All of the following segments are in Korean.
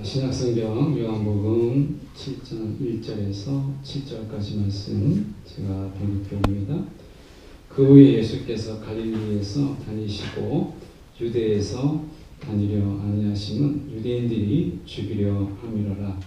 신약성경 요한복음 7장 1절에서 7절까지 말씀 제가 봉독해옵니다. 그 후에 예수께서 갈릴리에서 다니시고 유대에서 다니려 아니하심은 유대인들이 죽이려 함이로라.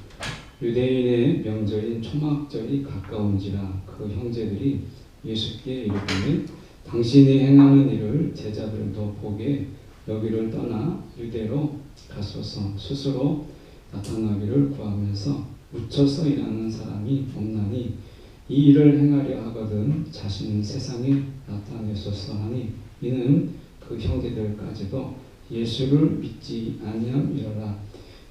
유대인의 명절인 초막절이 가까운지라. 그 형제들이 예수께 이르되 당신이 행하는 일을 제자들도 보게 여기를 떠나 유대로 가소서. 스스로 나타나기를 구하면서 묻혀서 일하는 사람이 없나니 이 일을 행하려 하거든 자신은 세상에 나타내소서 하니, 이는 그 형제들까지도 예수를 믿지 아니함이로라.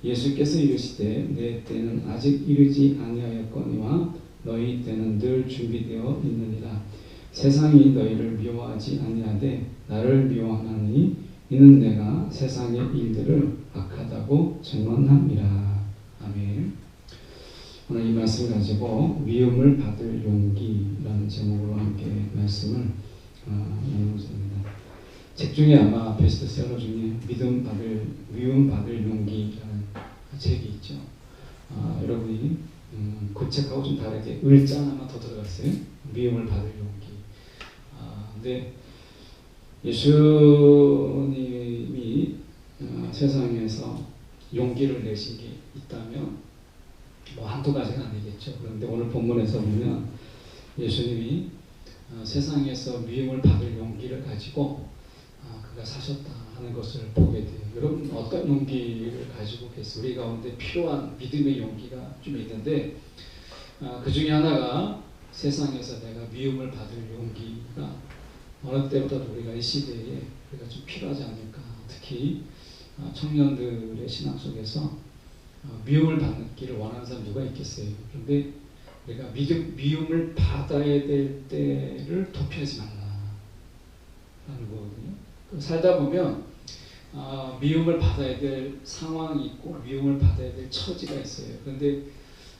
예수께서 이르시되 내 때는 아직 이르지 아니하였거니와 너희 때는 늘 준비되어 있느니라. 세상이 너희를 미워하지 아니하되 나를 미워하나니 이는 내가 세상의 일들을 악하다고 증언함이라. 아멘. 오늘 이 말씀 가지고 위험을 받을 용기라는 제목으로 함께 말씀을 나누고자. 책 중에 아마 베스트셀러 중에 위험 받을 용기라는 책이 있죠. 여러분이 그 책하고 좀 다르게 을자 하나 더 들어갔어요. 위험을 받을 용기. 근데 예수님이 세상에서 용기를 내신 게 있다면 뭐 한두 가지가 아니겠죠. 그런데 오늘 본문에서 보면 예수님이 세상에서 미움을 받을 용기를 가지고 그가 사셨다 하는 것을 보게 돼요. 여러분 어떤 용기를 가지고 계세요? 우리 가운데 필요한 믿음의 용기가 좀 있는데 그 중에 하나가 세상에서 내가 미움을 받을 용기가 어느 때보다도 우리가 이 시대에 우리가 좀 필요하지 않을까. 특히 청년들의 신앙 속에서 미움을 받기를 원하는 사람 누가 있겠어요? 그런데 우리가 미움을 받아야 될 때를 도피하지 말라라는 거거든요. 살다 보면 미움을 받아야 될 상황이 있고 미움을 받아야 될 처지가 있어요. 그런데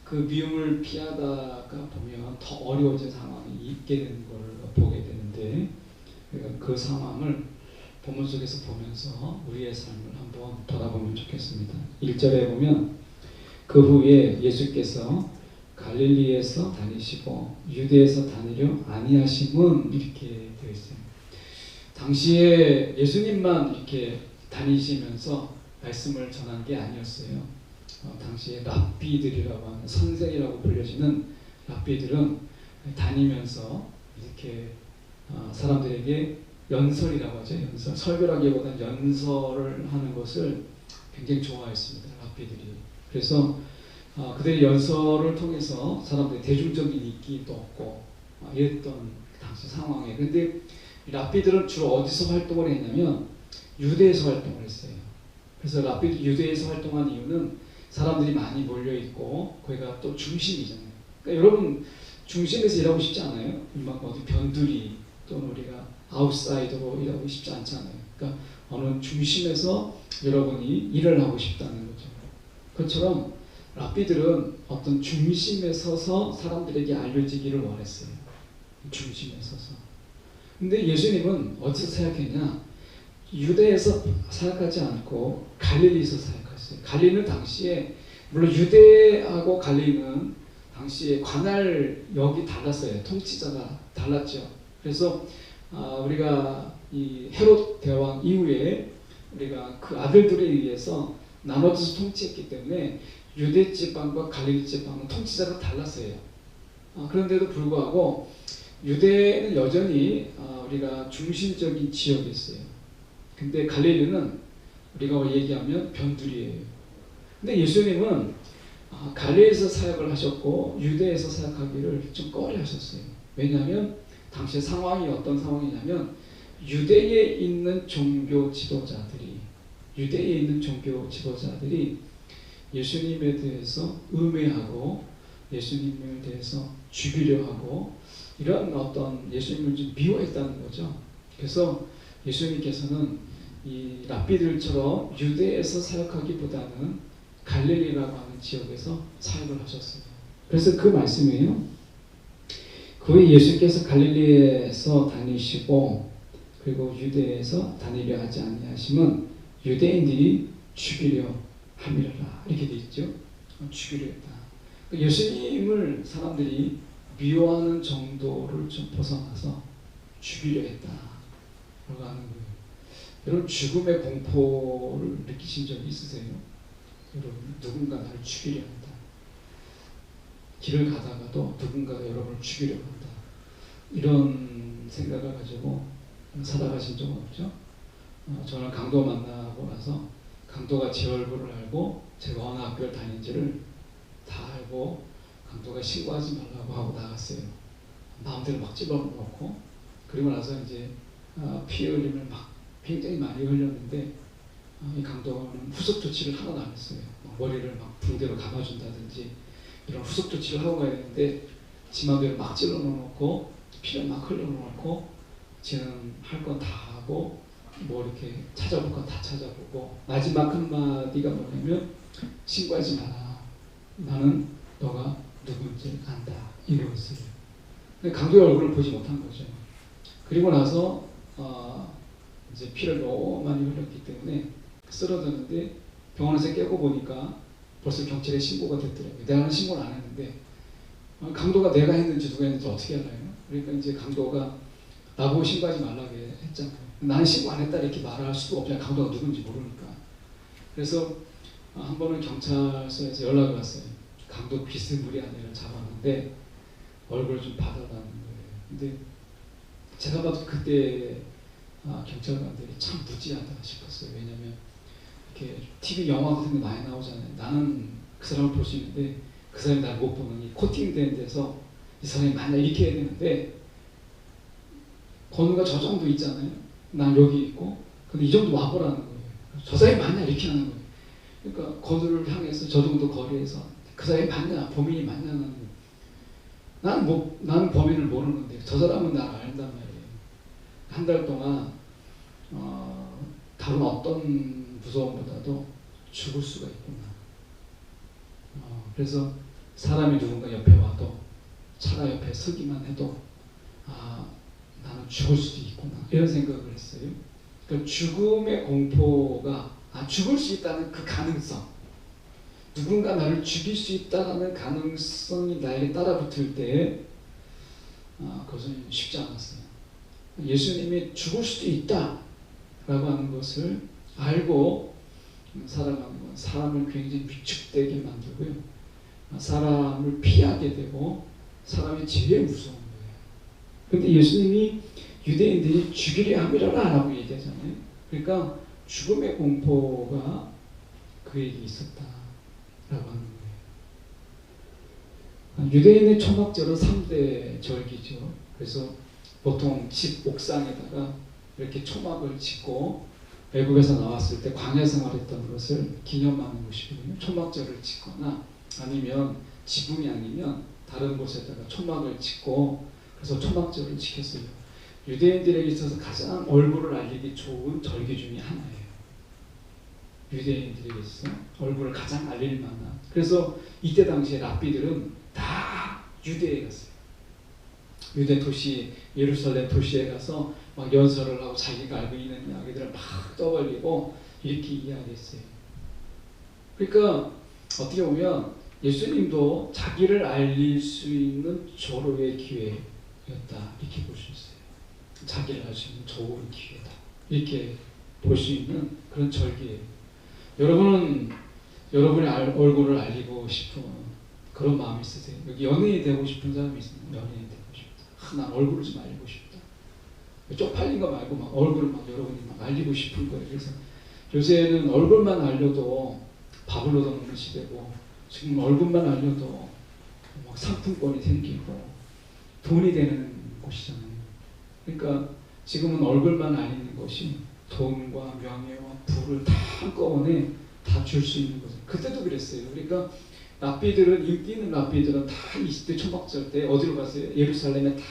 그 미움을 피하다가 보면 더 어려워진 상황이 있게 되는 걸 보게 되는데, 그러니까 그 상황을 본문 속에서 보면서 우리의 삶을 한번 돌아보면 좋겠습니다. 1절에 보면 그 후에 예수께서 갈릴리에서 다니시고 유대에서 다니려 아니하심은 이렇게 되어 있어요. 당시에 예수님만 이렇게 다니시면서 말씀을 전한 게 아니었어요. 당시에 랍비들이라고 하는 선생이라고 불려지는 랍비들은 다니면서 이렇게 사람들에게 연설이라고 하죠. 연설. 설교라기보다는 연설을 하는 것을 굉장히 좋아했습니다. 랍비들이. 그래서 그들의 연설을 통해서 사람들이 대중적인 인기도 얻고 이랬던 당시 상황에. 그런데 랍비들은 주로 어디서 활동을 했냐면 유대에서 활동을 했어요. 그래서 랍비들 유대에서 활동한 이유는 사람들이 많이 몰려있고 거기가 또 중심이잖아요. 그러니까 여러분 중심에서 일하고 싶지 않아요? 막 어디 변두리 또는 우리가 아웃사이더로 일하고 싶지 않잖아요. 그러니까 어느 중심에서 여러분이 일을 하고 싶다는 거죠. 그것처럼 랍비들은 어떤 중심에 서서 사람들에게 알려지기를 원했어요. 중심에 서서. 근데 예수님은 어디서 사역했냐? 유대에서 사역하지 않고 갈릴리에서 사역했어요. 갈릴리는 당시에, 물론 유대하고 갈릴리는 당시에 관할역이 달랐어요. 통치자가 달랐죠. 그래서 우리가 이 헤롯 대왕 이후에 우리가 그 아들들에 의해서 나눠져서 통치했기 때문에 유대 지방과 갈릴리 지방은 통치자가 달랐어요. 그런데도 불구하고 유대는 여전히 우리가 중심적인 지역이었어요. 근데 갈릴리는 우리가 얘기하면 변두리예요. 근데 예수님은 갈릴리에서 사역을 하셨고 유대에서 사역하기를 좀 꺼려하셨어요. 왜냐하면 당시 상황이 어떤 상황이냐면 유대에 있는 종교 지도자들이 예수님에 대해서 음해하고 예수님에 대해서 죽이려 하고 이런 어떤 예수님을 좀 미워했다는 거죠. 그래서 예수님께서는 이 랍비들처럼 유대에서 사역하기보다는 갈릴리라고 하는 지역에서 사역을 하셨어요. 그래서 그 말씀이에요. 그 후에 예수께서 갈릴리에서 다니시고 그리고 유대에서 다니려 하지 아니하심은 유대인들이 죽이려 함이라 이렇게 돼 있죠. 죽이려 했다. 예수님을 사람들이 미워하는 정도를 좀 벗어나서 죽이려 했다 라고 하는 거예요. 여러분 죽음의 공포를 느끼신 적이 있으세요? 여러분 누군가 나를 죽이려 한다. 길을 가다가도 누군가가 여러분을 죽이려 한다. 이런 생각을 가지고 살아가신 적은 없죠? 저는 강도 만나고 나서 강도가 제 얼굴을 알고 제가 어느 학교를 다니는지를 다 알고 강도가 신고하지 말라고 하고 나갔어요. 마음대로 막 찝어놓고 그리고 나서 이제 피 흘림을 막 굉장히 많이 흘렸는데 이 강도는 후속 조치를 하나도 안 했어요. 머리를 막 붕대로 감아준다든지 이런 후속 조치를 하고 가야 되는데 지 맘대로 막 찔러놓고 피를 막 흘려놓고 지는 할 건 다 하고 뭐 이렇게 찾아볼 건 다 찾아보고 마지막 한마디가 뭐냐면 신고하지 마라. 나는 너가 누군지 안다. 이거였어요. 강도의 얼굴을 보지 못한 거죠. 그리고 나서 이제 피를 너무 많이 흘렸기 때문에 쓰러졌는데 병원에서 깨고 보니까 벌써 경찰에 신고가 됐더라고요. 내가는 신고를 안 했는데 강도가 내가 했는지 누가 했는지 어떻게 알아요? 그러니까 이제 강도가 나보고 신고하지 말라고 했잖아요. 나는 신고 안 했다 이렇게 말할 수도 없잖아요. 강도가 누군지 모르니까. 그래서 한 번은 경찰서에서 연락이 왔어요. 강도 비스무리한 애를 잡았는데 얼굴을 좀 봐달라는 거예요. 근데 제가 봐도 그때 경찰관들이 참 무지하다 싶었어요. 왜냐면 이렇게 TV 영화 같은 데 많이 나오잖아요. 나는 그 사람을 볼 수 있는데 그 사람이 나를 못 보느니 코팅된 데서 이 사람이 만약 이렇게 해야 되는데 건우가 저 정도 있잖아요. 난 여기 있고 근데 이 정도 와보라는 거예요. 저 사람이 맞냐 이렇게 하는 거예요. 그러니까 건우를 향해서 저 정도 거리에서 그 사람이 맞냐 범인이 맞냐는 거예요. 나는 범인을 모르는데 저 사람은 나를 안단 말이에요. 한 달 동안 다른 어떤 무서움보다도 죽을 수가 있구나. 그래서 사람이 누군가 옆에 와도 차가 옆에 서기만 해도 나는 죽을 수도 있구나 이런 생각을 했어요. 그러니까 죽음의 공포가 죽을 수 있다는 그 가능성, 누군가 나를 죽일 수 있다는 가능성이 나에게 따라붙을 때 그것은 쉽지 않았어요. 예수님이 죽을 수도 있다라고 하는 것을 알고 살아가는 건 사람을 굉장히 위축되게 만들고요. 사람을 피하게 되고 사람이 제일 무서운 거예요. 그런데 예수님이 유대인들이 죽이려 함이라라 라고 얘기하잖아요. 그러니까 죽음의 공포가 그에게 있었다라고 하는 거예요. 유대인의 초막절은 3대 절기죠. 그래서 보통 집 옥상에다가 이렇게 초막을 짓고 외국에서 나왔을 때 광야 생활했던 것을 기념하는 것이거든요. 초막절을 짓거나 아니면 지붕이 아니면 다른 곳에다가 초막을 짓고 그래서 초막절을 지켰어요. 유대인들에게 있어서 가장 얼굴을 알리기 좋은 절기 중에 하나예요. 유대인들에게 있어서 얼굴을 가장 알릴 만한. 그래서 이때 당시에 랍비들은 다 유대에 갔어요. 유대 도시 예루살렘 도시에 가서 막 연설을 하고 자기가 알고 있는 이야기들을 막 떠벌리고 이렇게 이야기했어요. 그러니까 어떻게 보면 예수님도 자기를 알릴 수 있는 절호의 기회였다 이렇게 볼 수 있어요. 자기를 알 수 있는 좋은 기회다 이렇게 볼 수 있는 그런 절기예요. 여러분은 여러분의 얼굴을 알리고 싶은 그런 마음이 있으세요? 여기 연예인이 되고 싶은 사람이 있어요. 연예인이 되고 싶다. 난 얼굴을 좀 알리고 싶다. 쪽팔린 거 말고 막 얼굴을 막 여러분이 막 알리고 싶은 거예요. 그래서 요새는 얼굴만 알려도 밥을 얻어먹는 시대고 지금 얼굴만 알려도 막 상품권이 생기고 돈이 되는 곳이잖아요. 그러니까 지금은 얼굴만 알리는 것이 돈과 명예와 부를 다 한꺼번에 다 줄 수 있는 거죠. 그때도 그랬어요. 그러니까 랍비들은 인기 있는 랍비들은 다 20대 초막절 때 어디로 갔어요? 예루살렘에 다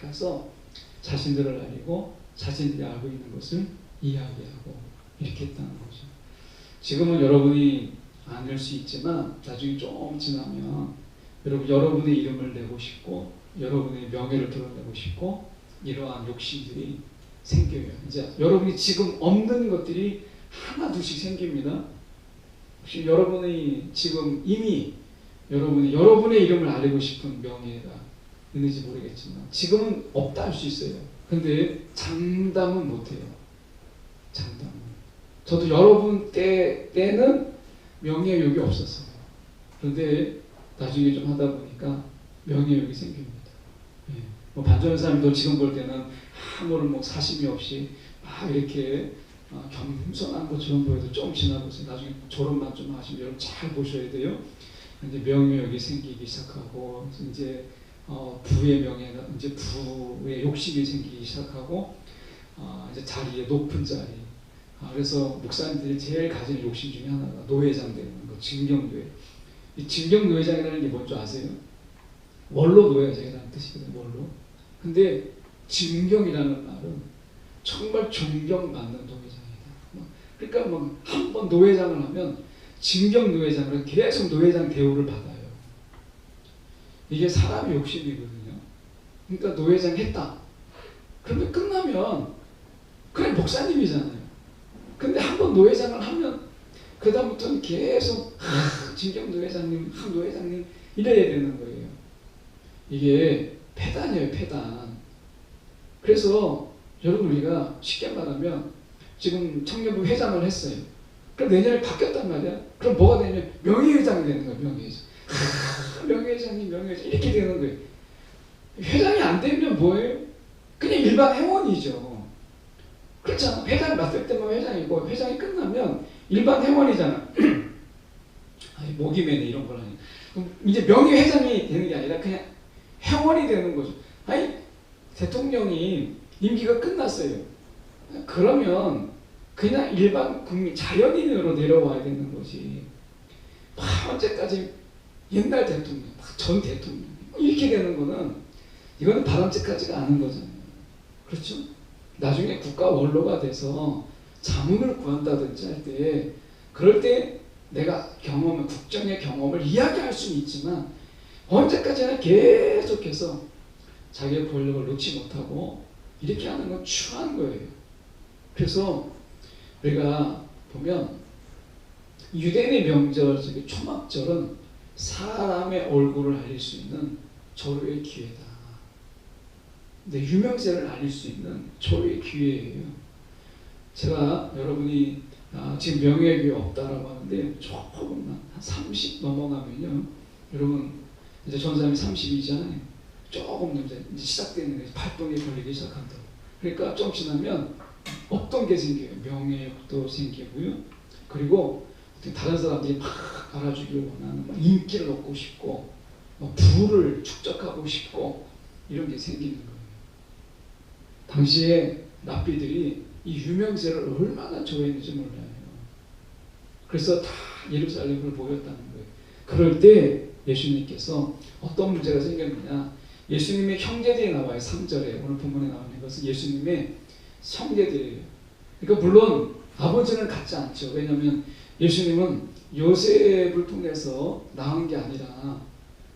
가서 자신들을 알리고 자신들이 알고 있는 것을 이야기하고 이렇게 했다는 거죠. 지금은 여러분이 아닐 수 있지만 나중에 좀 지나면 여러분의 이름을 내고 싶고 여러분의 명예를 드러내고 싶고 이러한 욕심들이 생겨요. 이제 여러분이 지금 없는 것들이 하나 둘씩 생깁니다. 혹시 여러분이 지금 이미 여러분의 이름을 알리고 싶은 명예가 있는지 모르겠지만 지금은 없다 할 수 있어요. 근데 장담은 못해요. 장담은. 저도 여러분 때는 명예욕이 없었어요. 그런데 나중에 좀 하다 보니까 명예욕이 생깁니다. 예. 뭐 반전사님도 지금 볼 때는 아무런 뭐 사심이 없이 막 이렇게 겸손한 것처럼 보여도 좀 지나보세요. 나중에 졸업만 좀 하시면 여러분 잘 보셔야 돼요. 이제 명예욕이 생기기 시작하고 이제 부의 명예가 이제 부의 욕심이 생기기 시작하고 이제 자리에 높은 자리. 그래서 목사님들이 제일 가진 욕심 중에 하나가 노회장 되는 거, 증경노회. 이 증경노회장이라는 게 뭔지 아세요? 원로 노회장이라는 뜻이거든요. 원로. 근데 증경이라는 말은 정말 존경받는 노회장이다. 그러니까 뭐 한 번 노회장을 하면 증경 노회장으로 계속 노회장 대우를 받아요. 이게 사람의 욕심이거든요. 그러니까 노회장 했다. 그러면 끝나면 그냥 목사님이잖아요. 근데 한 번 노회장을 하면 그 다음부터는 계속 진경 노회장님, 노회장님 이래야 되는 거예요. 이게 패단이에요, 패단. 그래서 여러분 우리가 쉽게 말하면 지금 청년부 회장을 했어요. 그럼 내년에 바뀌었단 말이야. 그럼 뭐가 되냐면 명예회장이 되는 거예요. 명예회장. 명예회장님, 명예회장 이렇게 되는 거예요. 회장이 안 되면 뭐예요? 그냥 일반 회원이죠. 그렇잖아. 회장 맡을 때만 회장이고 회장이 끝나면 일반 회원이잖아. 목이 매네 이런 걸 하니. 그럼 이제 명예회장이 되는 게 아니라 그냥 회원이 되는 거죠. 아니 대통령이 임기가 끝났어요. 그러면 그냥 일반 국민 자연인으로 내려와야 되는 거지. 언제까지 옛날 대통령, 전 대통령 이렇게 되는 거는 이거는 바람직하지가 않은 거잖아요. 그렇죠? 나중에 국가 원로가 돼서 자문을 구한다든지 할 때 그럴 때 내가 국정의 경험을 이야기할 수는 있지만 언제까지나 계속해서 자기의 권력을 놓지 못하고 이렇게 하는 건 추한 거예요. 그래서 우리가 보면 유대인의 명절, 초막절은 사람의 얼굴을 알릴 수 있는 절호의 기회다. 내 유명세를 알릴 수 있는 절호의 기회예요. 제가 여러분이 지금 명예교회 없다라고 하는데 조금만 한 30 넘어가면요. 여러분 이제 전사님이 32잖아요. 조금 이제 시작되는 거예요. 발동이 걸리기 시작한다고. 그러니까 좀 지나면 어떤 게 생겨요? 명예욕도 생기고요. 그리고 다른 사람들이 막 알아주기를 원하는 인기를 얻고 싶고 부를 축적하고 싶고 이런 게 생기는 거예요. 당시에 랍비들이 이 유명세를 얼마나 좋아했는지 몰라요. 그래서 다 예루살렘을 모였다는 거예요. 그럴 때 예수님께서 어떤 문제가 생겼느냐. 예수님의 형제들이 나와요. 3절에 오늘 본문에 나오는 것은 예수님의 형제들이에요. 그러니까 물론 아버지는 같지 않죠. 왜냐하면 예수님은 요셉을 통해서 낳은 게 아니라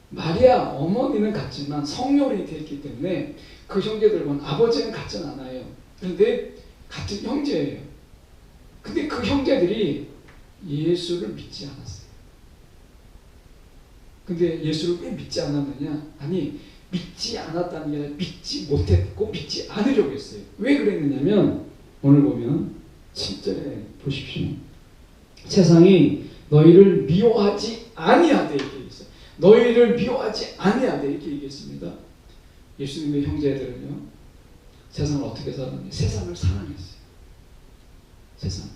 마리아 어머니는 같지만 성녀로 됐기 때문에 그 형제들과는 아버지는 같진 않아요. 그런데 같은 형제예요. 근데 그 형제들이 예수를 믿지 않았어요. 근데 예수를 왜 믿지 않았느냐? 아니 믿지 않았다는 게 아니라 믿지 못했고 믿지 않으려고 했어요. 왜 그랬느냐면 오늘 보면 7절에 보십시오. 세상이 너희를 미워하지 아니하되 이렇게 얘기했어요. 너희를 미워하지 아니하되 이렇게 얘기했습니다. 예수님의 형제들은요. 세상을 어떻게 살았느냐? 세상을 사랑했어요. 세상.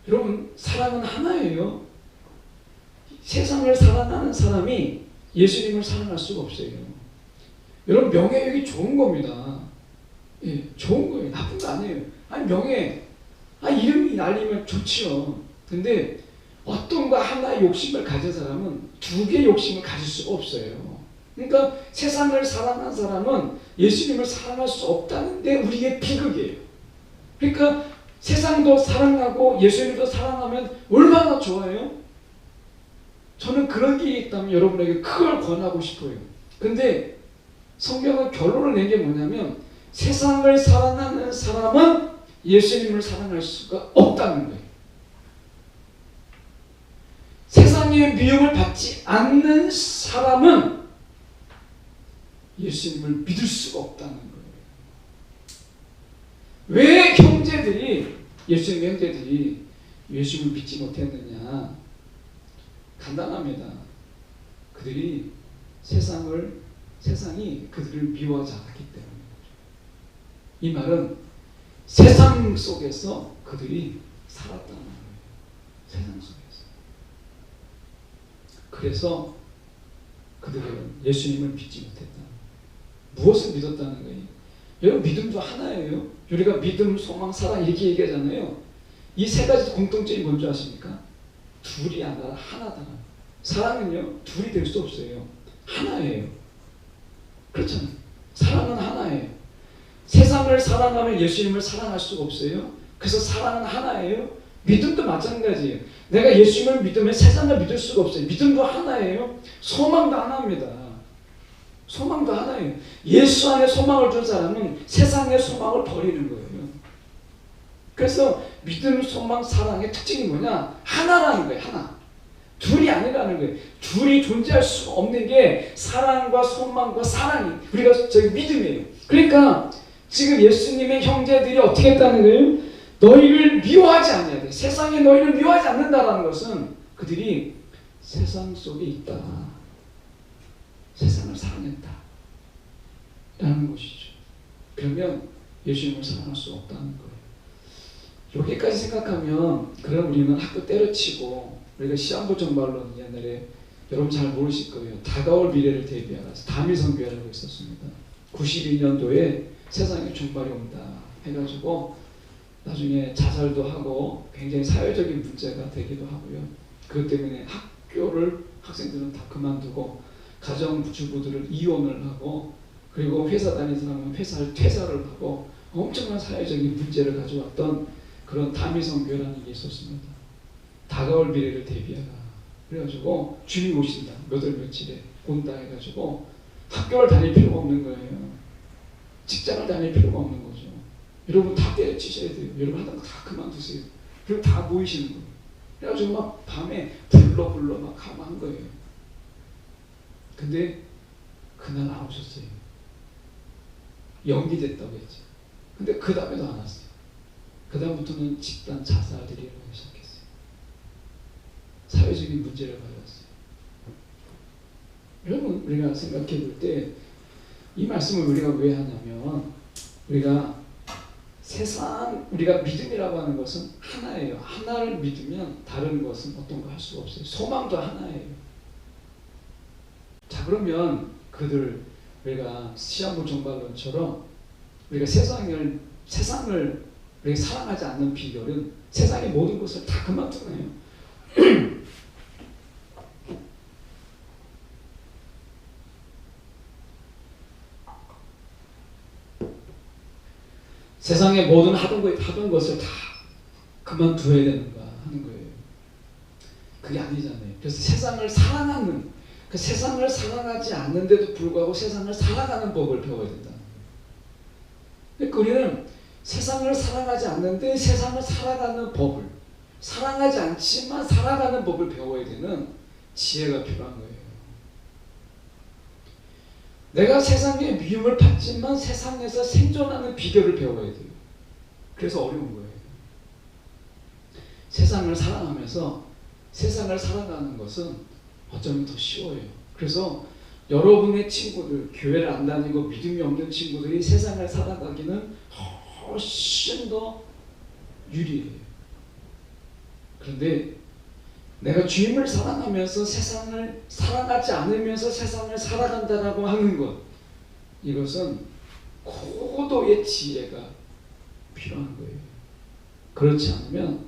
여러분 사랑은 하나예요. 세상을 사랑하는 사람이 예수님을 사랑할 수가 없어요. 여러분 명예욕이 좋은 겁니다. 예, 좋은 거예요. 나쁜 거 아니에요. 아니 명예, 이름이 날리면 좋지요. 근데 어떤 거 하나의 욕심을 가진 사람은 두 개의 욕심을 가질 수가 없어요. 그러니까 세상을 사랑한 사람은 예수님을 사랑할 수 없다는 게 우리의 비극이에요. 그러니까 세상도 사랑하고 예수님도 사랑하면 얼마나 좋아요? 저는 그런 게 있다면 여러분에게 그걸 권하고 싶어요. 근데 성경은 결론을 낸 게 뭐냐면 세상을 사랑하는 사람은 예수님을 사랑할 수가 없다는 거예요. 세상의 미움을 받지 않는 사람은 예수님을 믿을 수가 없다는 거예요. 왜 형제들이, 예수님의 형제들이 예수님을 믿지 못했느냐? 간단합니다. 그들이 세상이 그들을 미워하지 않았기 때문입니다. 이 말은 세상 속에서 그들이 살았다는 거예요. 세상 속에서. 그래서 그들은 예수님을 믿지 못했다. 무엇을 믿었다는 거예요? 여러분, 믿음도 하나예요. 우리가 믿음, 소망, 사랑 이렇게 얘기하잖아요. 이 세 가지 공통점이 뭔지 아십니까? 둘이 아니라 하나다. 사랑은요, 둘이 될 수 없어요. 하나예요. 그렇잖아요. 사랑은 하나예요. 세상을 사랑하면 예수님을 사랑할 수가 없어요. 그래서 사랑은 하나예요. 믿음도 마찬가지예요. 내가 예수님을 믿으면 세상을 믿을 수가 없어요. 믿음도 하나예요. 소망도 하나입니다. 소망도 하나예요. 예수 안에 소망을 준 사람은 세상의 소망을 버리는 거예요. 그래서 믿음, 소망, 사랑의 특징이 뭐냐? 하나라는 거예요. 하나. 둘이 아니라는 거예요. 둘이 존재할 수 없는 게 사랑과 소망과 사랑이, 우리가 저기 믿음이에요. 그러니까 지금 예수님의 형제들이 어떻게 했다는 거예요? 너희를 미워하지 않아야 돼. 세상이 너희를 미워하지 않는다라는 것은 그들이 세상 속에 있다. 세상을 사랑했다. 라는 것이죠. 그러면 예수님을 사랑할 수 없다는 거예요. 여기까지 생각하면 그럼 우리는 학교 때려치고 우리가 시한부 정발론 옛날에 여러분 잘 모르실 거예요. 다가올 미래를 대비하라. 다미성교회라고 있었습니다. 92년도에 세상에 종말이 온다 해가지고 나중에 자살도 하고 굉장히 사회적인 문제가 되기도 하고요. 그것 때문에 학교를 학생들은 다 그만두고 가정주부들을 이혼을 하고 그리고 회사 다니는 사람은 회사를 퇴사를 하고 엄청난 사회적인 문제를 가져왔던 그런 다미성교회라는 게 있었습니다. 다가올 미래를 대비하라. 그래가지고 주님 오신다. 몇 월 며칠에 온다 해가지고 학교를 다닐 필요가 없는 거예요. 직장을 다닐 필요가 없는 거죠. 여러분 다 때려치셔야 돼요. 여러분 하다가 다 그만두세요. 그리고 다 모이시는 거예요. 그래가지고 막 밤에 불러 막 하고 한 거예요. 근데 그날 안 오셨어요. 연기됐다고 했죠. 근데 그 다음에도 안 왔어요. 그 다음부터는 집단 자살들이 일어나기 시작했어요. 사회적인 문제를 가져왔어요. 여러분 우리가 생각해 볼 때 이 말씀을 우리가 왜 하냐면 우리가 믿음이라고 하는 것은 하나예요. 하나를 믿으면 다른 것은 어떤 거 할 수가 없어요. 소망도 하나예요. 자, 그러면 우리가 시한부 정발론처럼 우리가 세상을 우리가 사랑하지 않는 비결은 세상의 모든 것을 다 그만두네요. 세상의 모든 하던 것을 다 그만둬야 되는가 하는 거예요. 그게 아니잖아요. 그래서 세상을 사랑하는, 그 세상을 사랑하지 않는데도 불구하고 세상을 살아가는 법을 배워야 된다. 그러니까 우리는 세상을 사랑하지 않는데 세상을 살아가는 법을, 사랑하지 않지만 살아가는 법을 배워야 되는 지혜가 필요한 거예요. 내가 세상의 미움을 받지만 세상에서 생존하는 비결을 배워야 돼요. 그래서 어려운 거예요. 세상을 사랑하면서 세상을 살아가는 것은 어쩌면 더 쉬워요. 그래서 여러분의 친구들, 교회를 안 다니고 믿음이 없는 친구들이 세상을 살아가기는 훨씬 더 유리해요. 그런데 내가 주님을 사랑하면서 세상을 사랑하지 않으면서 세상을 살아간다라고 하는 것, 이것은 고도의 지혜가 필요한 거예요. 그렇지 않으면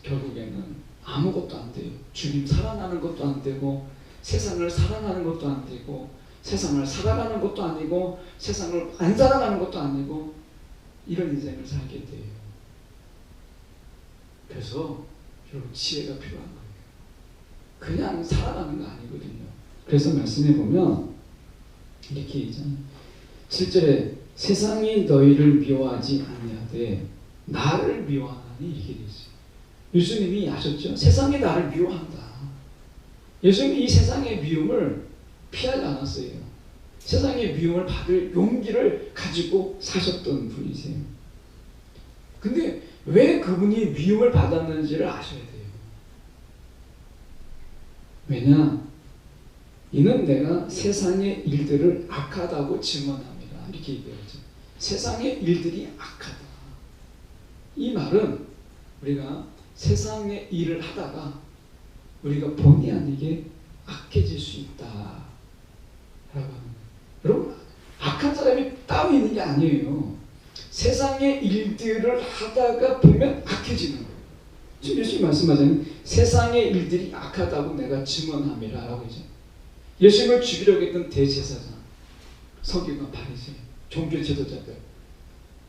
결국에는 아무것도 안 돼요. 주님 사랑하는 것도 안 되고 세상을 사랑하는 것도 안 되고 세상을 살아가는 것도 아니고 세상을 안 살아가는 것도 아니고 이런 인생을 살게 돼요. 그래서 여러분 지혜가 필요한 거예요. 그냥 살아가는 거 아니거든요. 그래서 말씀해 보면 이렇게 얘기하잖아요. 7절에 세상이 너희를 미워하지 아니하되 나를 미워하나니 이렇게 되어 있어요. 예수님이 아셨죠? 세상이 나를 미워한다. 예수님이 이 세상의 미움을 피하지 않았어요. 세상의 미움을 받을 용기를 가지고 사셨던 분이세요. 근데 왜 그분이 미움을 받았는지를 아셔야 돼요. 왜냐? 이는 내가 세상의 일들을 악하다고 증언합니다. 이렇게 얘기하죠. 세상의 일들이 악하다. 이 말은 우리가 세상의 일을 하다가 우리가 본의 아니게 악해질 수 있다라고 하는 거예요. 여러분, 악한 사람이 따로 있는 게 아니에요. 세상의 일들을 하다가 보면 악해지는 거예요. 지금 예수님 말씀하자면 세상의 일들이 악하다고 내가 증언함이라 라고 하죠. 예수님을 죽이려고 했던 대제사장, 서기관, 바리새인, 종교 지도자들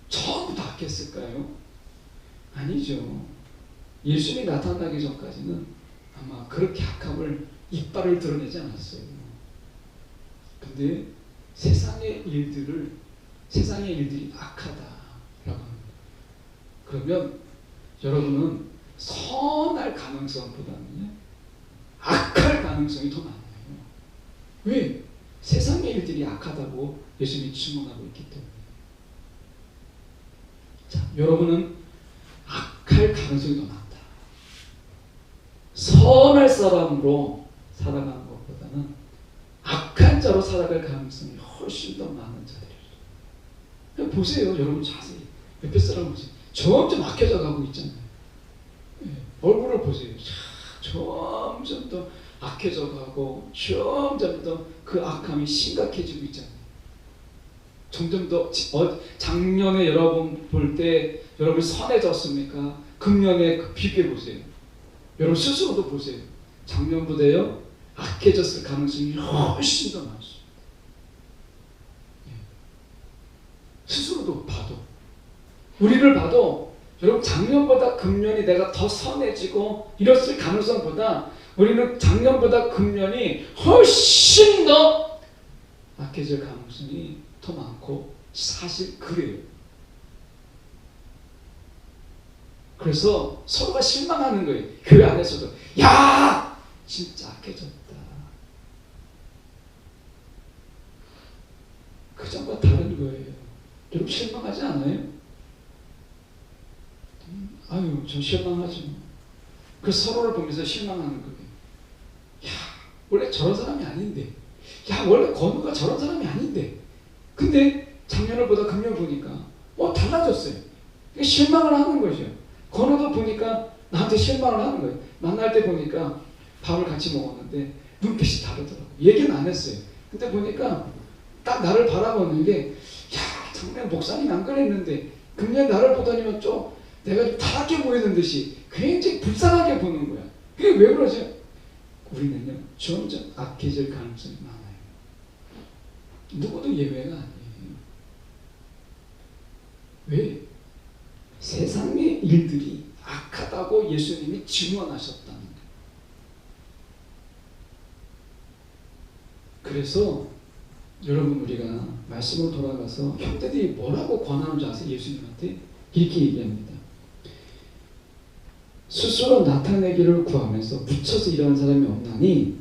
전부 다 악했을까요? 아니죠. 예수님이 나타나기 전까지는 아마 그렇게 악함을 이빨을 드러내지 않았어요. 근데 세상의 일들이 악하다라고 합니다. 그러면 여러분은 선할 가능성보다는 악할 가능성이 더 많아요. 왜? 세상의 일들이 악하다고 예수님이 증언하고 있기 때문에. 자, 여러분은 악할 가능성이 더 많다. 선할 사람으로 살아가는 것보다는 악한 자로 살아갈 가능성이 훨씬 더 많은 자들이에요. 보세요, 여러분 자세히. 옆에 사람 보세요. 점점 악해져 가고 있잖아요. 네, 얼굴을 보세요. 점점 더 악해져 가고 점점 더 그 악함이 심각해지고 있잖아요. 점점 더 작년에 여러분 볼 때 여러분 선해졌습니까? 금년에 비교해 보세요. 여러분 스스로도 보세요. 작년보다요 악해졌을 가능성이 훨씬 더 많습니다. 스스로도 봐도, 우리를 봐도 여러분 작년보다 금년이 내가 더 선해지고 이랬을 가능성보다 우리는 작년보다 금년이 훨씬 더 악해질 가능성이 더 많고 사실 그래요. 그래서 서로가 실망하는 거예요. 교회 안에서도 야! 진짜 악해졌다. 그 전과 다른 거예요. 여러분 실망하지 않아요? 아유, 저 실망하지. 그래서 서로를 보면서 실망하는 거예요. 야, 원래 저런 사람이 아닌데. 야, 원래 건우가 저런 사람이 아닌데. 근데 작년을 보다 금년 보니까 달라졌어요. 실망을 하는 거죠. 건우도 보니까 나한테 실망을 하는 거예요. 만날 때 보니까 밥을 같이 먹었는데 눈빛이 다르더라고요. 얘기는 안 했어요. 근데 보니까 딱 나를 바라보는 게 야, 작년 목사님 안 그랬는데 금년 나를 보더니만 좀 내가 좀 타락해 보이는 듯이 굉장히 불쌍하게 보는 거야. 그게 왜 그러죠? 우리는요 점점 악해질 가능성이 많아요. 누구도 예외가 아니에요. 왜? 세상의 일들이 악하다고 예수님이 증언하셨다는 거예요. 그래서 여러분 우리가 말씀으로 돌아가서 형제들이 뭐라고 권하는지 아세요? 예수님한테 이렇게 얘기합니다. 스스로 나타내기를 구하면서 묻혀서 일하는 사람이 없나니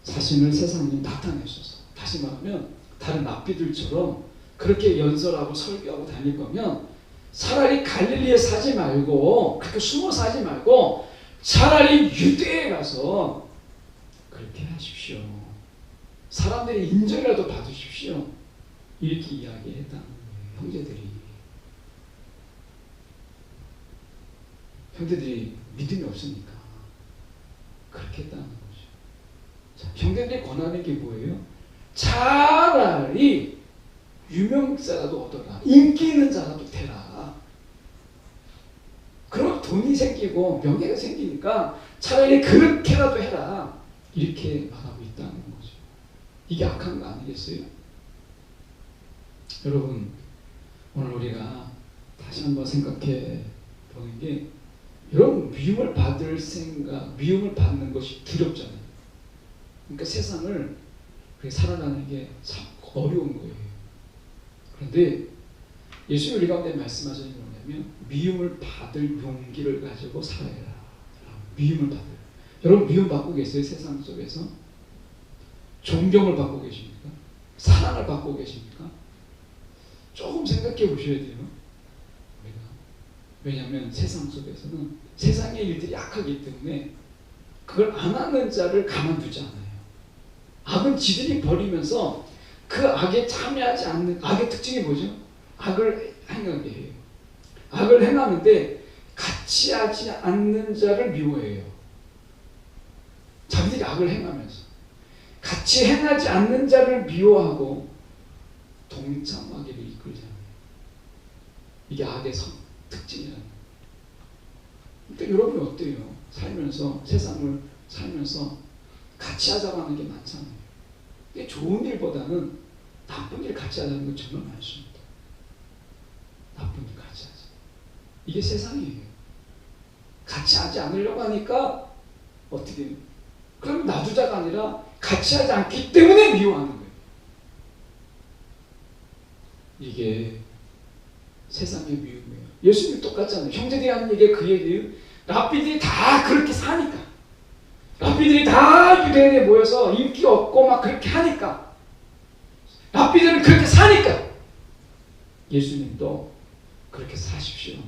자신을 세상에 나타내셔서, 다시 말하면 다른 랍비들처럼 그렇게 연설하고 설교하고 다닐 거면 차라리 갈릴리에 사지 말고 그렇게 숨어 사지 말고 차라리 유대에 가서 그렇게 하십시오. 사람들이 인정이라도 받으십시오. 이렇게 이야기했다는 거예요. 형제들이 믿음이 없으니까 그렇게 했다는 거죠. 자, 형제들이 권하는 게 뭐예요? 차라리 유명세라도 얻어라. 인기 있는 자라도 되라. 그럼 돈이 생기고 명예가 생기니까 차라리 그렇게라도 해라. 이렇게 말하고 있다는 거죠. 이게 악한 거 아니겠어요? 여러분, 오늘 우리가 다시 한번 생각해 보는 게, 여러분 미움을 받을 생각, 미움을 받는 것이 두렵잖아요. 그러니까 세상을 살아가는 게 참 어려운 거예요. 그런데 예수님 우리 가운데 말씀하시는 게 뭐냐면 미움을 받을 용기를 가지고 살아야. 미움을 받을. 여러분 미움받고 계세요? 세상 속에서? 존경을 받고 계십니까? 사랑을 받고 계십니까? 조금 생각해 보셔야 돼요. 왜냐하면 세상 속에서는 세상의 일들이 약하기 때문에 그걸 안 하는 자를 가만두지 않아요. 악은 지들이 벌이면서 그 악에 참여하지 않는, 악의 특징이 뭐죠? 악을 행하게 해요. 악을 행하는데 같이 하지 않는 자를 미워해요. 자기들이 악을 행하면서 같이 행하지 않는 자를 미워하고 동참하기를 이끌잖아요. 이게 악의 특징이라는 거예요. 그러니까 여러분이 어때요? 살면서, 세상을 살면서 같이 하자고 하는 게 많잖아요. 근데 좋은 일보다는 나쁜 일 같이 하자는 건 정말 많습니다. 나쁜 일 같이 하자. 이게 세상이에요. 같이 하지 않으려고 하니까 어떻게 해요? 그럼 놔두자가 아니라 같이 하지 않기 때문에 미워하는 거예요. 이게 세상의 미움이에요. 예수님이 똑같잖아요. 형제들이 하는 얘기가 그 얘기예요. 랍비들이 다 그렇게 사니까, 랍비들이 다 유대인에 모여서 인기 없고 막 그렇게 하니까, 랍비들은 그렇게 사니까 예수님도 그렇게 사십시오.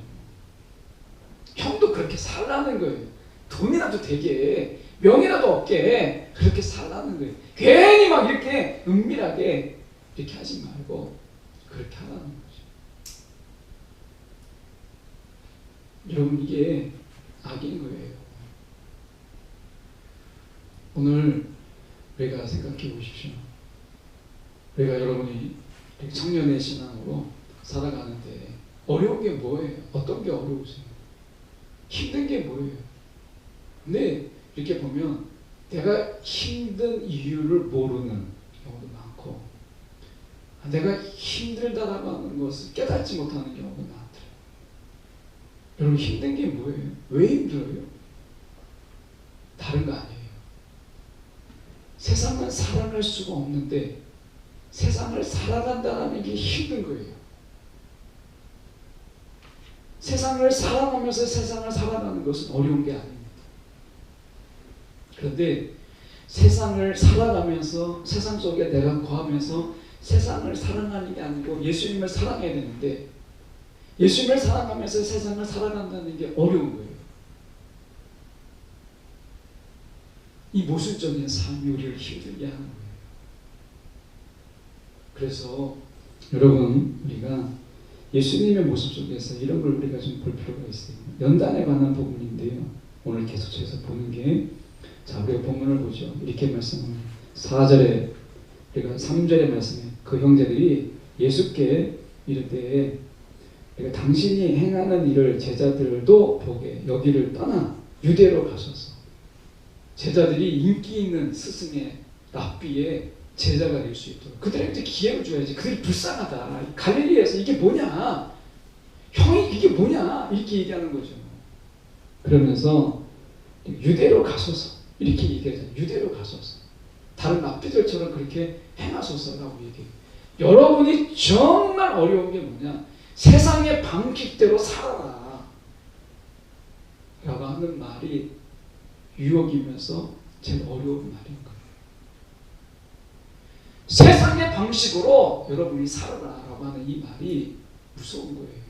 형도 그렇게 살라는 거예요. 돈이라도 되게, 명이라도 없게 그렇게 살라는 거예요. 괜히 막 이렇게 은밀하게 이렇게 하지 말고 그렇게 하라는 거죠. 여러분, 이게 악인 거예요. 오늘 우리가 생각해 보십시오. 우리가 여러분이 청년의 신앙으로 살아가는데 어려운 게 뭐예요? 어떤 게 어려우세요? 힘든 게 뭐예요? 근데 이렇게 보면 내가 힘든 이유를 모르는 경우도 많고, 내가 힘들다라고 하는 것을 깨닫지 못하는 경우도 많더라고요. 여러분, 힘든 게 뭐예요? 왜 힘들어요? 다른 거 아니에요. 세상은 살아갈 수가 없는데 세상을 살아간다는 게 힘든 거예요. 세상을 살아가면서 세상을 살아가는 것은 어려운 게 아닙니다. 그런데 세상을 살아가면서, 세상 속에 내가 거하면서 세상을 사랑하는 게 아니고 예수님을 사랑해야 되는데, 예수님을 사랑하면서 세상을 살아간다는 게 어려운 거예요. 이 모순적인 삶이 우리를 힘들게 하는 거예요. 그래서 여러분, 우리가 예수님의 모습 속에서 이런 걸 우리가 좀 볼 필요가 있어요. 연단에 관한 부분인데요. 오늘 계속해서 보는 게, 자, 우리가 본문을 보죠. 이렇게 말씀합니다. 4절에, 우리가 3절의 말씀에 그 형제들이 예수께 이르되, 그러니까 당신이 행하는 일을 제자들도 보게 여기를 떠나 유대로 가셔서, 제자들이 인기 있는 스승의 랍비의 제자가 될 수 있도록 그들에게 기회를 줘야지. 그들이 불쌍하다. 갈릴리에서 이게 뭐냐? 형이 이게 뭐냐? 이렇게 얘기하는 거죠. 그러면서 유대로 가소서 이렇게 얘기하잖아요. 유대로 가소서. 다른 랍비들처럼 그렇게 행하소서라고 얘기해요. 여러분이 정말 어려운 게 뭐냐? 세상의 방식대로 살아라 라고 하는 말이 유혹이면서 제일 어려운 말인 거예요. 세상의 방식으로 여러분이 살아라 라고 하는 이 말이 무서운 거예요.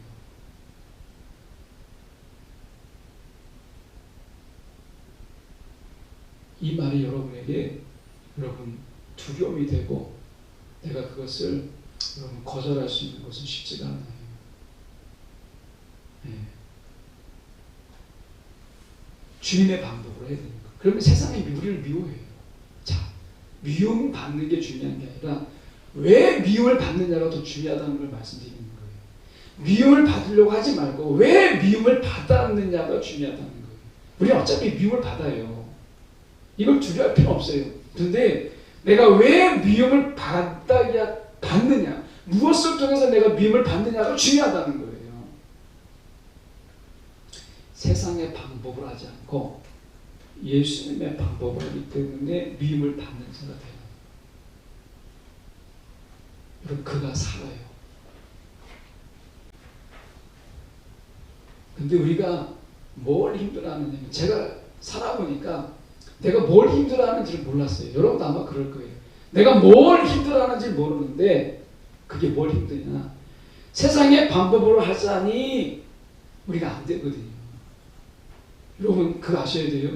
이 말이 여러분에게 두려움이 되고 내가 그것을 여러분 거절할 수 있는 것은 쉽지가 않아요. 네. 주님의 방법으로 해야 되니까. 그러면 세상이 우리를 미워해요. 자, 미움 받는 게 중요한 게 아니라 왜 미움을 받느냐가 더 중요하다는 걸 말씀드리는 거예요. 미움을 받으려고 하지 말고 왜 미움을 받았느냐가 중요하다는 거예요. 우리 어차피 미움을 받아요. 이걸 두려워할 필요 없어요. 그런데 내가 왜 미움을 받느냐, 무엇을 통해서 내가 미움을 받느냐가 중요하다는 거예요. 세상의 방법을 하지 않고 예수님의 방법을 하기 때문에 미움을 받는 자가 돼요. 여러분, 그가 살아요. 근데 우리가 뭘 힘들어하느냐면, 제가 살아보니까 내가 뭘 힘들어하는지를 몰랐어요. 여러분도 아마 그럴 거예요. 내가 뭘 힘들어하는지 모르는데 그게 뭘 힘드냐. 세상의 방법으로 하자니 우리가 안 되거든요. 여러분 그거 아셔야 돼요.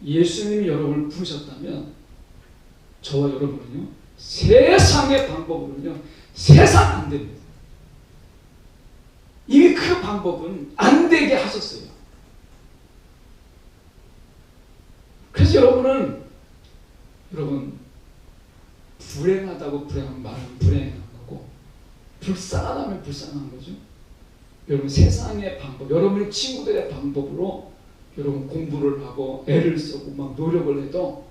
예수님이 여러분을 부르셨다면 저와 여러분은요. 세상의 방법으로는요. 세상 안 됩니다. 이미 그 방법은 안 되게 하셨어요. 그래서 여러분 불행하다고 불행한 말은 불행한 거고 불쌍하다면 불쌍한 거죠. 여러분 세상의 방법, 여러분의 친구들의 방법으로 여러분 공부를 하고 애를 쓰고 막 노력을 해도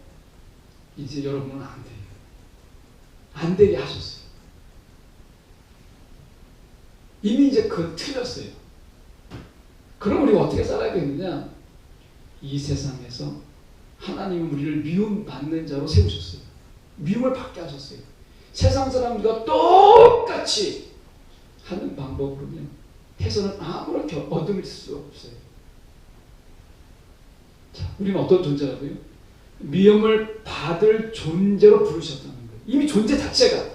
이제 여러분은 안 돼요. 안 되게 하셨어요. 이미 이제 그건 틀렸어요. 그럼 우리가 어떻게 살아야 되느냐? 이 세상에서 하나님은 우리를 미움받는 자로 세우셨어요. 미움을 받게 하셨어요. 세상 사람들과 똑같이 하는 방법으로는요. 해서는 아무런 얻을 수 없어요. 자, 우리는 어떤 존재라고요? 미움을 받을 존재로 부르셨다는 거예요. 이미 존재 자체가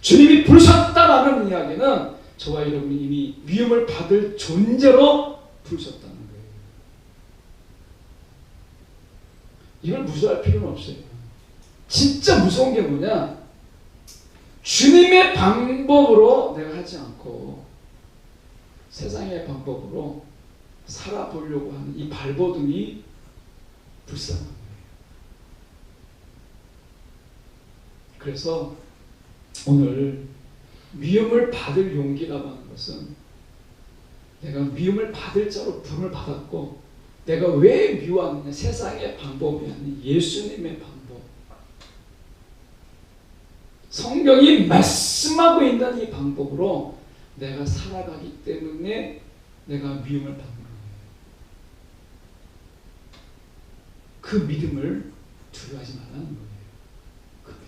주님이 부르셨다라는 이야기는 저와 여러분이 이미 미움을 받을 존재로 부르셨다는 거예요. 이걸 무시할 필요는 없어요. 진짜 무서운 게 뭐냐? 주님의 방법으로 내가 하지 않고 세상의 방법으로 살아보려고 하는 이 발버둥이 불쌍한 거예요. 그래서 오늘 미움을 받을 용기라고 하는 것은 내가 미움을 받을 자로 부름을 받았고 내가 왜 미워하느냐? 세상의 방법이 아닌 예수님의 방법. 성경이 말씀하고 있는 이 방법으로 내가 살아가기 때문에 내가 미움을 받는 거예요. 그 믿음을 두려워하지 말라는 거예요. 그 믿음.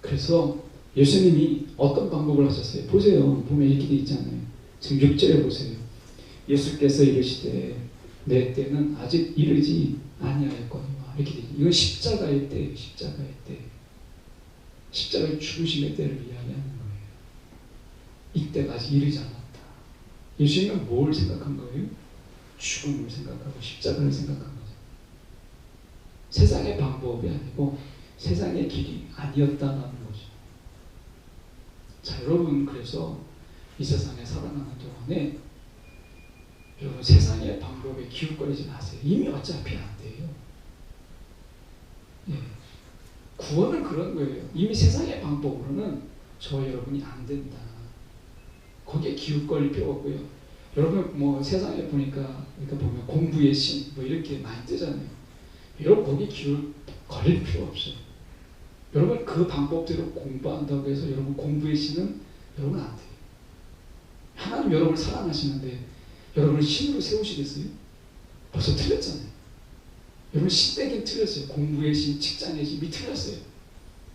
그래서 예수님이 어떤 방법을 하셨어요? 보세요. 보면 이렇게 돼 있잖아요. 지금 6절에 보세요. 예수께서 이르시되 내 때는 아직 이르지 아니하였거니와. 이렇게 돼 있어요. 이건 십자가의 때예요. 십자가의 때. 십자가의 죽으심의 때를 이야기하는 거예요. 이때가 아직 이르지 않았다. 예수님은 뭘 생각한 거예요? 죽음을 생각하고 십자가를 생각한 거죠. 세상의 방법이 아니고 세상의 길이 아니었다는 거죠. 자, 여러분 그래서 이 세상에 살아가는 동안에 여러분 세상의 방법에 기웃거리지 마세요. 이미 어차피 안 돼요. 예. 구원은 그런 거예요. 이미 세상의 방법으로는 저와 여러분이 안 된다. 거기에 기웃거릴 필요 없고요. 여러분 뭐 세상에 보니까 그러니까 보면 공부의 신 뭐 이렇게 많이 뜨잖아요. 여러분 거기에 기웃거릴 필요 없어요. 여러분 그 방법대로 공부한다고 해서 여러분 공부의 신은 여러분 안 돼요. 하나님 여러분을 사랑하시는데 여러분을 신으로 세우시겠어요? 벌써 틀렸잖아요. 여러분 신되긴 틀렸어요. 공부의 신, 직장의 신이 틀렸어요.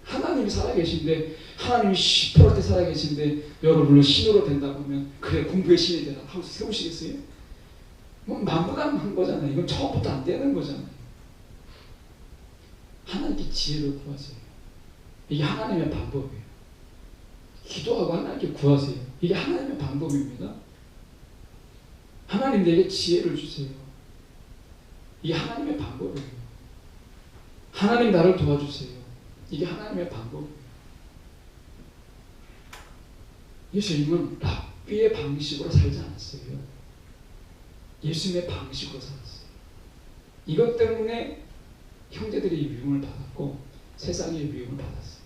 하나님이 살아계신데 하나님이 10%때 살아계신데 여러분을 신으로 된다고 하면 그래 공부의 신이 되라 하고 세우시겠어요? 뭐 만무가능한 거잖아요. 이건 처음부터 안 되는 거잖아요. 하나님께 지혜를 구하세요. 이게 하나님의 방법이에요. 기도하고 하나님께 구하세요. 이게 하나님의 방법입니다. 하나님 내게 지혜를 주세요. 이게 하나님의 방법이에요. 하나님 나를 도와주세요. 이게 하나님의 방법이에요. 예수님은 랍비의 방식으로 살지 않았어요. 예수님의 방식으로 살았어요. 이것 때문에 형제들이 미움을 받았고 세상의 미움을 받았어요.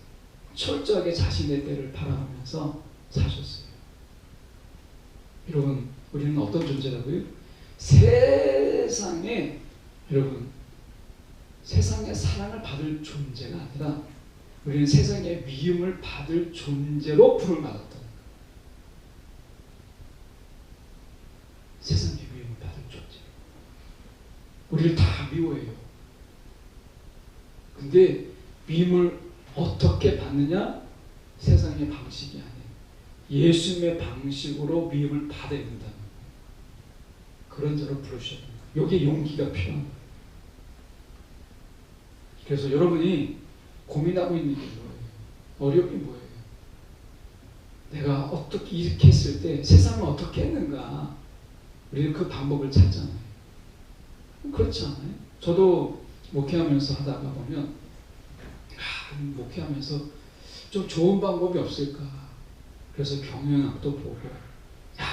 철저하게 자신의 때를 바라보면서 사셨어요. 여러분 우리는 어떤 존재라고요? 세상에 여러분 세상의 사랑을 받을 존재가 아니라 우리는 세상의 미움을 받을 존재로 부름을 받았다는 거예요. 세상의 미움을 받을 존재. 우리를 다 미워해요. 근데 미움을 어떻게 받느냐? 세상의 방식이 아니에요. 예수님의 방식으로 미움을 받아야 된다는 거예요. 그런 자로 부르셔야 됩니다. 여기에 용기가 필요한 거예요. 그래서 여러분이 고민하고 있는 게 뭐예요? 어려움이 뭐예요? 내가 어떻게 이렇게 했을 때 세상을 어떻게 했는가? 우리는 그 방법을 찾잖아요. 그렇지 않아요? 저도 목회하면서 하다가 보면 목회하면서 좀 좋은 방법이 없을까? 그래서 경영학도 보고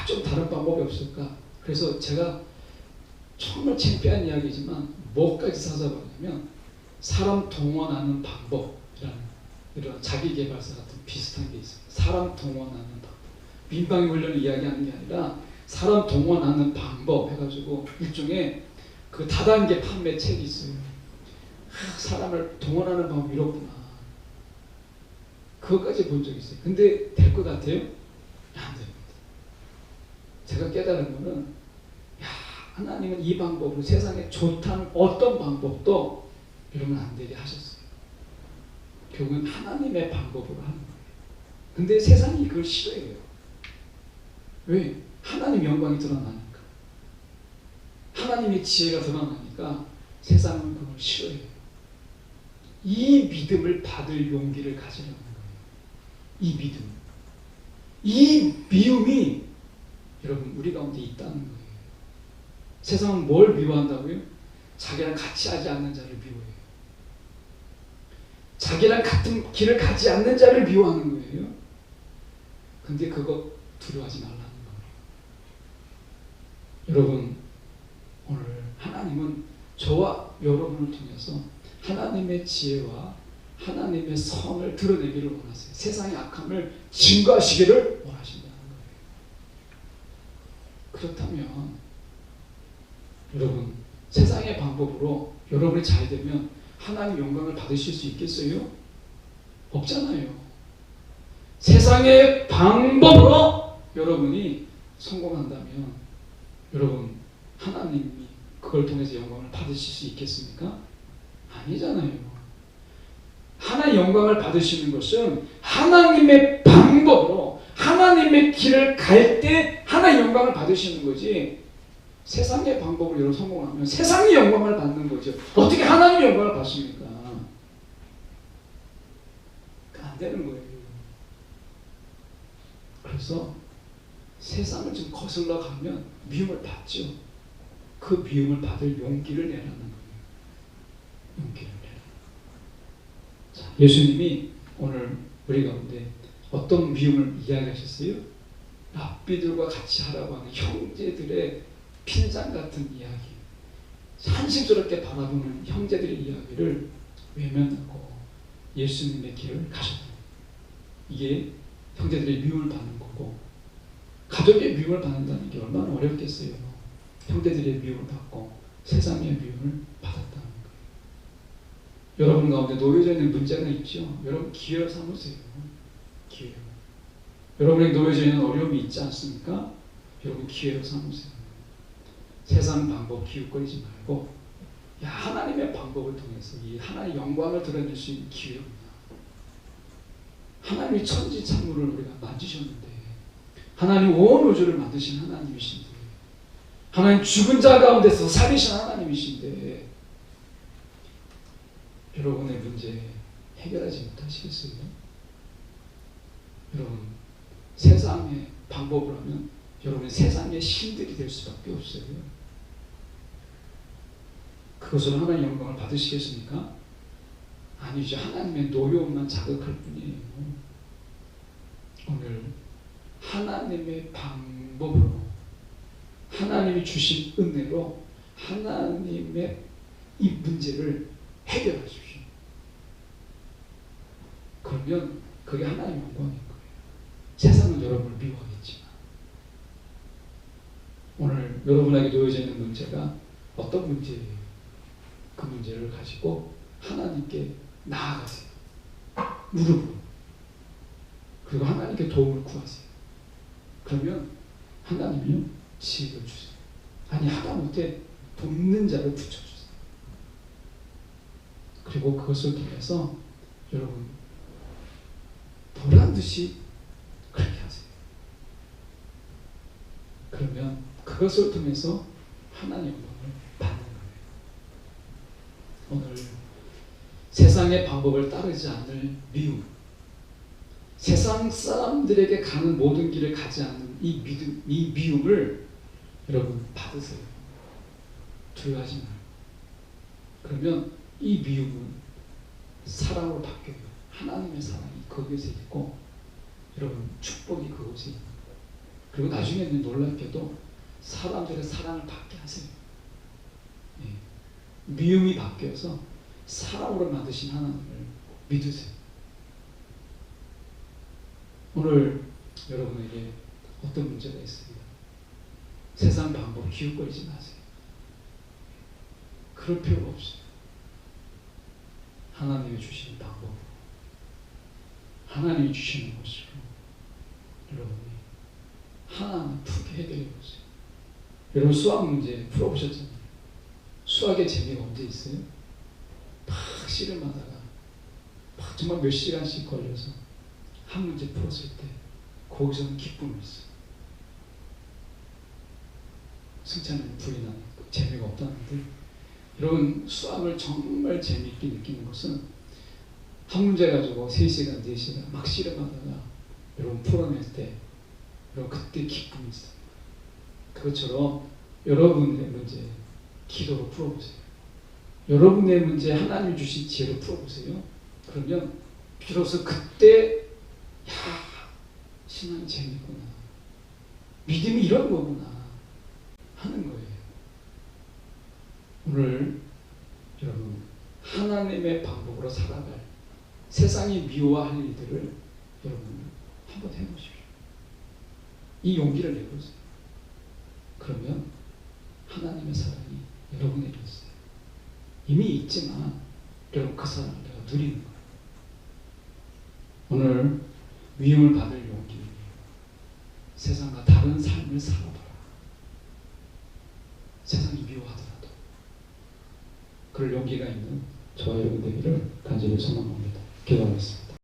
좀 다른 방법이 없을까? 그래서 제가 정말 창피한 이야기지만 뭐까지 찾아보냐면 사람 동원하는 방법이라는 이런 자기계발서 같은 비슷한 게 있어요. 사람 동원하는 방법. 민방위 훈련을 이야기하는 게 아니라 사람 동원하는 방법 해가지고 일종의 그 다단계 판매 책이 있어요. 사람을 동원하는 방법이 이렇구나. 그것까지 본 적이 있어요. 근데 될 것 같아요? 안 됩니다. 제가 깨달은 거는 하나님은 이 방법으로 세상에 좋다는 어떤 방법도 이러면 안 되게 하셨어요. 결국은 하나님의 방법으로 하는 거예요. 근데 세상이 그걸 싫어해요. 왜? 하나님 영광이 드러나니까. 하나님의 지혜가 드러나니까 세상은 그걸 싫어해요. 이 믿음을 받을 용기를 가지려는 거예요. 이 믿음. 이 미움이 여러분 우리 가운데 있다는 거예요. 세상은 뭘 미워한다고요? 자기랑 같이 하지 않는 자를 미워해요. 자기랑 같은 길을 가지 않는 자를 미워하는 거예요. 근데 그거 두려워하지 말라는 거예요. 여러분, 오늘 하나님은 저와 여러분을 통해서 하나님의 지혜와 하나님의 선을 드러내기를 원하세요. 세상의 악함을 증거하시기를 원하신다는 거예요. 그렇다면 여러분, 세상의 방법으로 여러분이 잘 되면 하나님 영광을 받으실 수 있겠어요? 없잖아요. 세상의 방법으로 여러분이 성공한다면 여러분 하나님이 그걸 통해서 영광을 받으실 수 있겠습니까? 아니잖아요. 하나님의 영광을 받으시는 것은 하나님의 방법으로 하나님의 길을 갈 때 하나님의 영광을 받으시는 거지, 세상의 방법으로 여러분 성공하면 세상의 영광을 받는 거죠. 어떻게 하나님의 영광을 받습니까? 안 되는 거예요. 그래서 세상을 좀 거슬러 가면 미움을 받죠. 그 미움을 받을 용기를 내라는 거예요. 용기를 내라. 자, 예수님이 오늘 우리 가운데 어떤 미움을 이야기하셨어요? 랍비들과 같이 하라고 하는 형제들의 핀잔 같은 이야기, 한심스럽게 바라보는 형제들의 이야기를 외면하고 예수님의 길을 가셨다. 이게 형제들의 미움을 받는 거고, 가족의 미움을 받는다는 게 얼마나 어렵겠어요. 형제들의 미움을 받고 세상의 미움을 받았다는 거예요. 여러분 가운데 놓여져 있는 문제가 있죠. 여러분 기회를 삼으세요. 기회. 여러분에게 놓여져 있는 어려움이 있지 않습니까? 여러분 기회를 삼으세요. 세상 방법 기웃거리지 말고 하나님의 방법을 통해서 이 하나님의 영광을 드러낼 수 있는 기회입니다. 하나님이 천지 창조를 우리가 만지셨는데, 하나님 온 우주를 만드신 하나님이신데, 하나님 죽은 자 가운데서 살리신 하나님이신데 여러분의 문제 해결하지 못하시겠어요? 여러분, 세상의 방법을 하면 여러분 세상의 신들이 될 수밖에 없어요. 그것으로 하나님의 영광을 받으시겠습니까? 아니죠. 하나님의 노여움만 자극할 뿐이에요. 오늘 하나님의 방법으로, 하나님이 주신 은혜로 하나님의 이 문제를 해결하십시오. 그러면 그게 하나님의 영광인 거예요. 세상은 여러분을 미워하겠지만 오늘 여러분에게 놓여져 있는 문제가 어떤 문제예요? 그 문제를 가지고 하나님께 나아가세요. 무릎으로. 그리고 하나님께 도움을 구하세요. 그러면 하나님이요 지혜를 주세요. 아니 하다못해 돕는 자를 붙여주세요. 그리고 그것을 통해서 여러분 보란듯이 그렇게 하세요. 그러면 그것을 통해서 하나님 영광을 받는 거예요. 오늘 세상의 방법을 따르지 않을 미움, 세상 사람들에게 가는 모든 길을 가지 않는 이 미움을 여러분 받으세요. 두려워하지 말고. 그러면 이 미움은 사랑으로 바뀌어요. 하나님의 사랑이 거기에서 있고 여러분 축복이 그곳에 있는 거예요. 그리고 나중에는 놀랍게도 사람들의 사랑을 받게 하세요. 예. 미움이 바뀌어서 사랑으로 만드신 하나님을 믿으세요. 오늘 여러분에게 어떤 문제가 있습니다. 세상 방법 기웃거리지 마세요. 그럴 필요가 없어요. 하나님이 주시는 방법으로, 하나님이 주시는 것으로 여러분이 하나하나 푸게 해드리고 있어요. 여러분 수학 문제 풀어보셨잖아요. 수학의 재미가 언제 있어요? 막 씨름하다가 막 정말 몇 시간씩 걸려서 한 문제 풀었을 때 거기서는 기쁨이 있어요. 승차는 불이 나는 재미가 없다는데, 여러분 수학을 정말 재미있게 느끼는 것은 한 문제 가지고 3시간, 4시간 막 씨름하다가 여러분 풀어낼 때 여러분 그때 기쁨이 있어요. 그것처럼 여러분의 문제 기도로 풀어보세요. 여러분의 문제 하나님 주신 지혜로 풀어보세요. 그러면 비로소 그때 야, 신앙이 재밌구나, 믿음이 이런 거구나 하는 거예요. 오늘 여러분 하나님의 방법으로 살아갈, 세상이 미워할 일들을 여러분 한번 해보십시오. 이 용기를 내보세요. 그러면 하나님의 사랑이 여러분에게 있어요. 이미 있지만 여러분 그 사랑을 내가 누리는 거예요. 오늘 위임을 받을 용기, 세상과 다른 삶을 살아봐라. 세상이 미워하더라도 그럴 용기가 있는 저와 여러분 되기를 간절히 소망합니다. 기도하겠습니다.